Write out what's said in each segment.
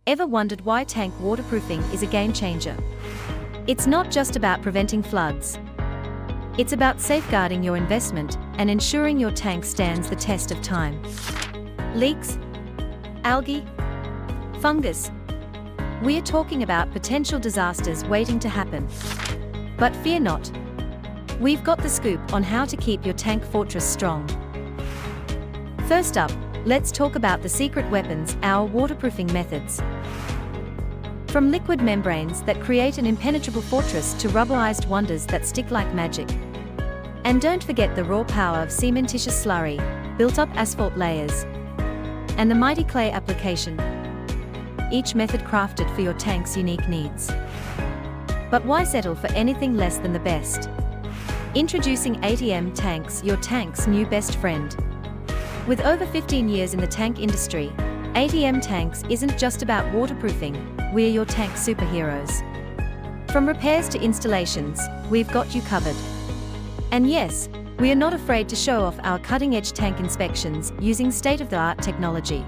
Ever wondered why tank waterproofing is a game changer? It's not just about preventing floods. It's about safeguarding your investment and ensuring your tank stands the test of time. Leaks? Algae? Fungus? We're talking about potential disasters waiting to happen. But fear not. We've got the scoop on how to keep your tank fortress strong. First up, let's talk about the secret weapons, our waterproofing methods. From liquid membranes that create an impenetrable fortress to rubberized wonders that stick like magic. And don't forget the raw power of cementitious slurry, built-up asphalt layers, and the mighty clay application. Each method crafted for your tank's unique needs. But why settle for anything less than the best? Introducing ATM Tanks, your tank's new best friend. With over 15 years in the tank industry, ATM Tanks isn't just about waterproofing, we're your tank superheroes. From repairs to installations, we've got you covered. And yes, we are not afraid to show off our cutting-edge tank inspections using state-of-the-art technology.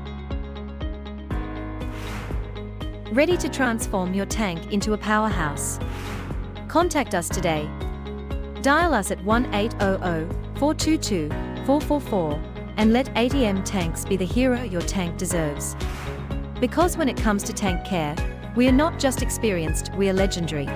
Ready to transform your tank into a powerhouse? Contact us today. Dial us at 1-800-422-444 and let ATM Tanks be the hero your tank deserves. Because when it comes to tank care, we are not just experienced, we are legendary.